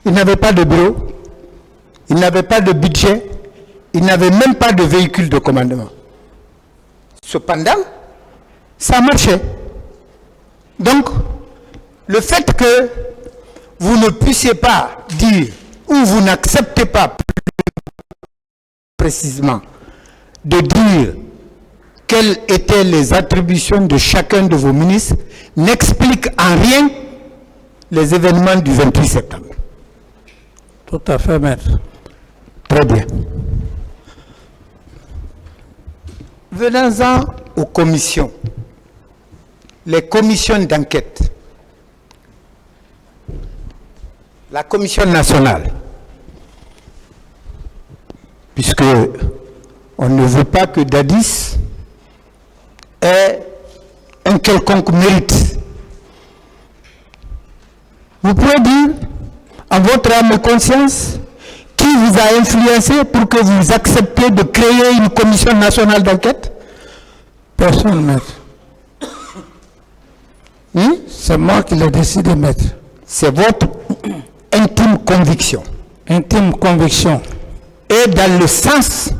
Ils n'avaient pas de bureau, ils n'avaient pas de budget, ils n'avaient même pas de véhicule de commandement. Cependant, ça marchait. Donc, le fait que vous ne puissiez pas dire ou vous n'acceptez pas plus précisément de dire quelles étaient les attributions de chacun de vos ministres n'explique en rien les événements du 28 septembre. Tout à fait, maître. Très bien. Venons-en aux commissions. Les commissions d'enquête. La commission nationale. Puisque on ne veut pas que Dadis ait un quelconque mérite. Vous pouvez dire, en votre âme et conscience, qui vous a influencé pour que vous acceptiez de créer une commission nationale d'enquête? Personne, maître. C'est moi qui l'ai décidé, maître. C'est votre intime conviction. Intime conviction. Et dans le sens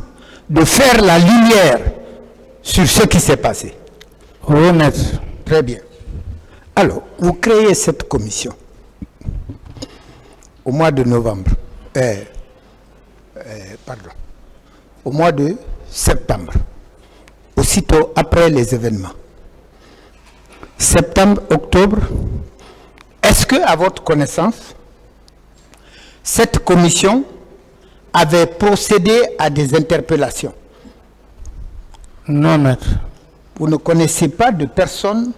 de faire la lumière sur ce qui s'est passé. Oui, maître. Très bien. Alors, vous créez cette commission au mois de novembre. Au mois de septembre. Aussitôt après les événements. Septembre, octobre. Est-ce que, à votre connaissance, cette commission avait procédé à des interpellations? Non, maître. Vous ne connaissez pas de personnes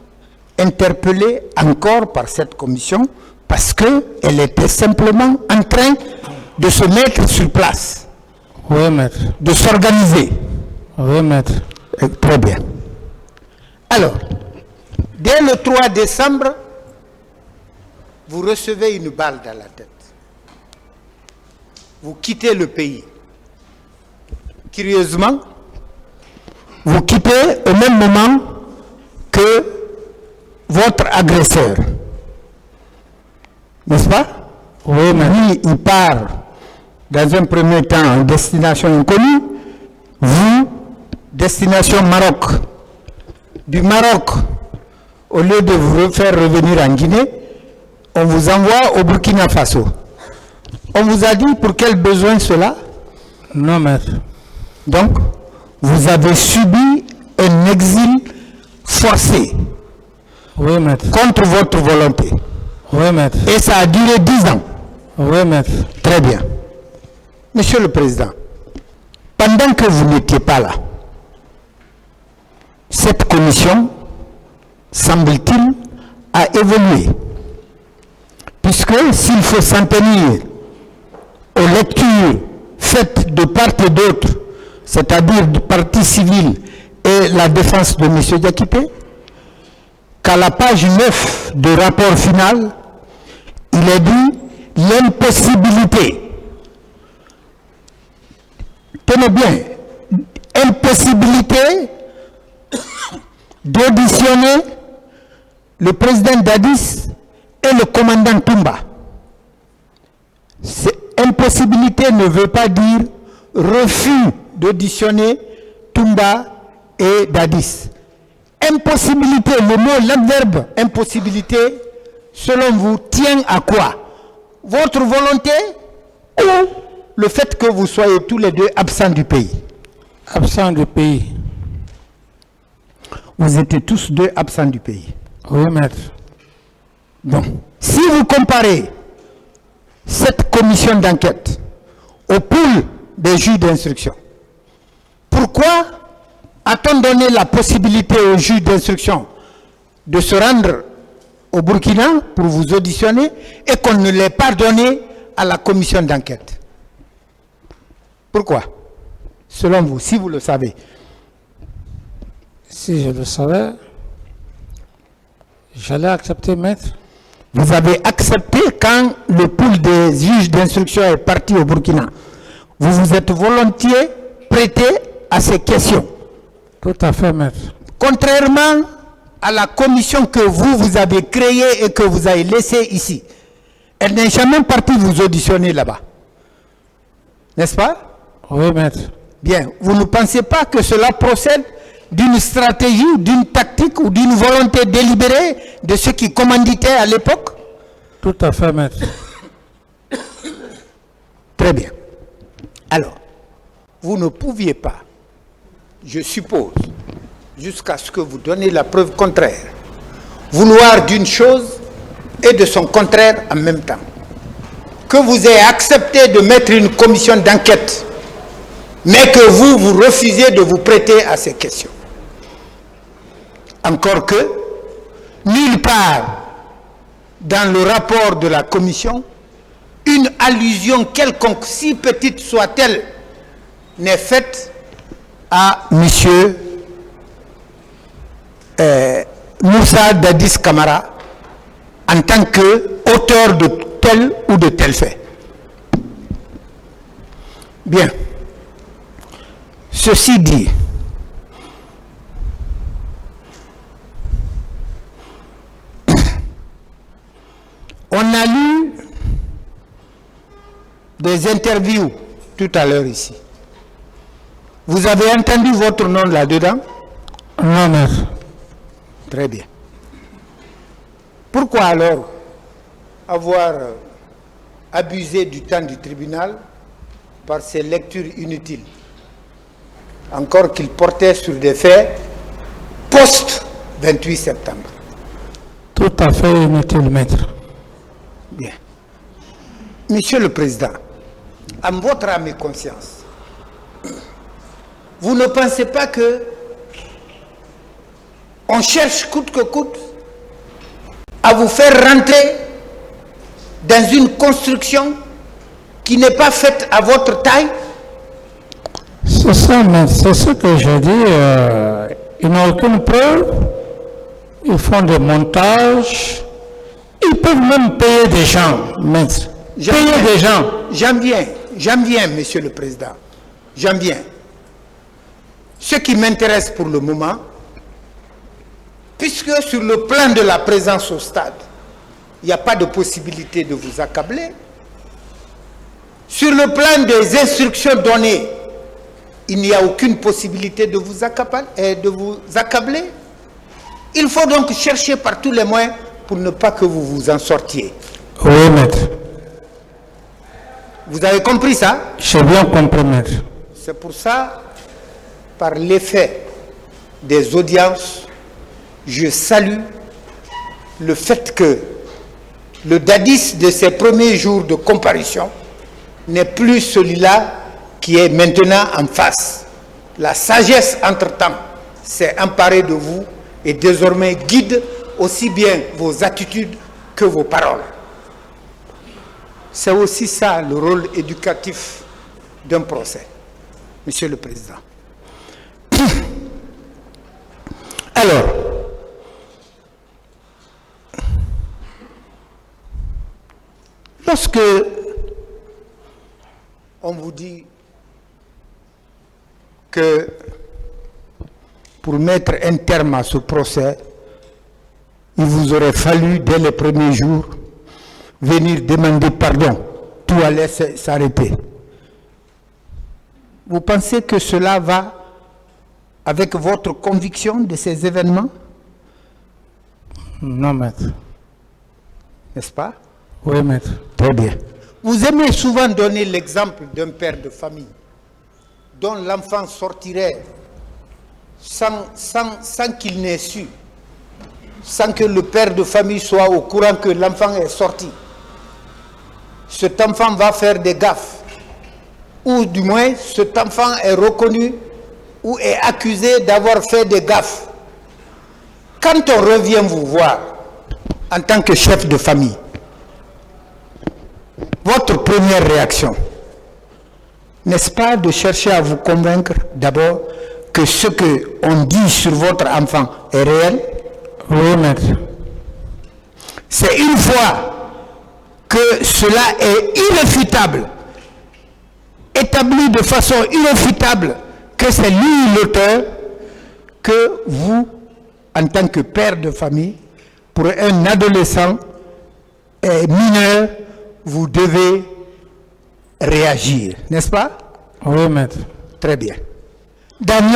interpellées encore par cette commission parce qu'elle était simplement en train de se mettre sur place. Oui, maître. De s'organiser. Oui, maître. Très bien. Alors, dès le 3 décembre, vous recevez une balle dans la tête. Vous quittez le pays. Curieusement, vous quittez au même moment que votre agresseur. N'est-ce pas? Oui, maître. Lui, il part dans un premier temps en destination inconnue. Vous, destination Maroc. Du Maroc, au lieu de vous faire revenir en Guinée, on vous envoie au Burkina Faso. On vous a dit pour quel besoin cela? Non, maître. Donc, vous avez subi un exil forcé. Oui, maître. Contre votre volonté. Oui, maître. Et ça a duré 10 ans. Oui, maître. Très bien. Monsieur le Président, pendant que vous n'étiez pas là, cette commission, semble-t-il, a évolué. Puisque s'il faut s'en tenir aux lectures faites de part et d'autre, c'est-à-dire du parti civil et la défense de M. Diakité, qu'à la page 9 du rapport final, il est dit l'impossibilité. Tenez bien, impossibilité d'auditionner le président Dadis et le commandant Toumba. Impossibilité ne veut pas dire refus d'auditionner Toumba et Dadis. Impossibilité, le mot, l'adverbe impossibilité, selon vous, tient à quoi? Votre volonté ou le fait que vous soyez tous les deux absents du pays? Absent du pays. Vous étiez tous deux absents du pays. Oui, maître. Bon, si vous comparez cette commission d'enquête au pool des juges d'instruction, pourquoi a-t-on donné la possibilité aux juges d'instruction de se rendre au Burkina pour vous auditionner et qu'on ne l'ait pas donné à la commission d'enquête? Pourquoi? Selon vous, si vous le savez. Si je le savais, j'allais accepter, maître. Vous avez accepté quand le pool des juges d'instruction est parti au Burkina. Vous vous êtes volontiers prêté à ces questions. Tout à fait, maître. Contrairement à la commission que vous avez créée et que vous avez laissée ici. Elle n'est jamais partie vous auditionner là-bas. N'est-ce pas? Oui, maître. Bien. Vous ne pensez pas que cela procède d'une stratégie, d'une tactique ou d'une volonté délibérée de ceux qui commanditaient à l'époque? Tout à fait, maître. Très bien. Alors, vous ne pouviez pas, je suppose, jusqu'à ce que vous donniez la preuve contraire, vouloir d'une chose et de son contraire en même temps. Que vous ayez accepté de mettre une commission d'enquête, mais que vous refusez de vous prêter à ces questions. Encore que, nulle part dans le rapport de la commission, une allusion quelconque, si petite soit-elle, n'est faite à monsieur Moussa Dadis Camara en tant qu'auteur de tel ou de tel fait. Bien. Ceci dit, on a lu des interviews tout à l'heure ici. Vous avez entendu votre nom là-dedans? Non, maître. Très bien. Pourquoi alors avoir abusé du temps du tribunal par ces lectures inutiles? Encore qu'il portait sur des faits post-28 septembre. Tout à fait inutile, maître. Bien. Monsieur le Président, en votre âme et conscience, vous ne pensez pas que on cherche coûte que coûte à vous faire rentrer dans une construction qui n'est pas faite à votre taille? C'est ça, maître. C'est ce que je dis. Ils n'ont aucune preuve. Ils font des montages. Ils peuvent même payer des gens, maître. Payer des gens. J'en viens, Monsieur le Président. J'en viens. Ce qui m'intéresse pour le moment, puisque sur le plan de la présence au stade, il n'y a pas de possibilité de vous accabler. Sur le plan des instructions données, il n'y a aucune possibilité de vous accabler. Il faut donc chercher par tous les moyens pour ne pas que vous vous en sortiez. Oui, maître. Vous avez compris ça? J'ai bien compris, maître. C'est pour ça, par l'effet des audiences, je salue le fait que le Dadis de ses premiers jours de comparution n'est plus celui-là qui est maintenant en face. La sagesse, entre-temps, s'est emparée de vous et désormais guide aussi bien vos attitudes que vos paroles. C'est aussi ça le rôle éducatif d'un procès, Monsieur le Président. Alors, lorsque on vous dit que pour mettre un terme à ce procès, il vous aurait fallu, dès les premiers jours, venir demander pardon, tout allait s'arrêter. Vous pensez que cela va avec votre conviction de ces événements? Non, maître. N'est-ce pas? Oui, maître. Très bien. Vous aimez souvent donner l'exemple d'un père de famille dont l'enfant sortirait sans qu'il n'ait su, sans que le père de famille soit au courant que l'enfant est sorti. Cet enfant va faire des gaffes, ou du moins cet enfant est reconnu ou est accusé d'avoir fait des gaffes. Quand on revient vous voir en tant que chef de famille, votre première réaction, n'est-ce pas de chercher à vous convaincre d'abord que ce qu'on dit sur votre enfant est réel? Oui, maître. C'est une fois que cela est irréfutable, établi de façon irréfutable que c'est lui l'auteur, que vous, en tant que père de famille, pour un adolescent mineur, vous devez réagir, n'est-ce pas? Oui, maître. Très bien. Daniel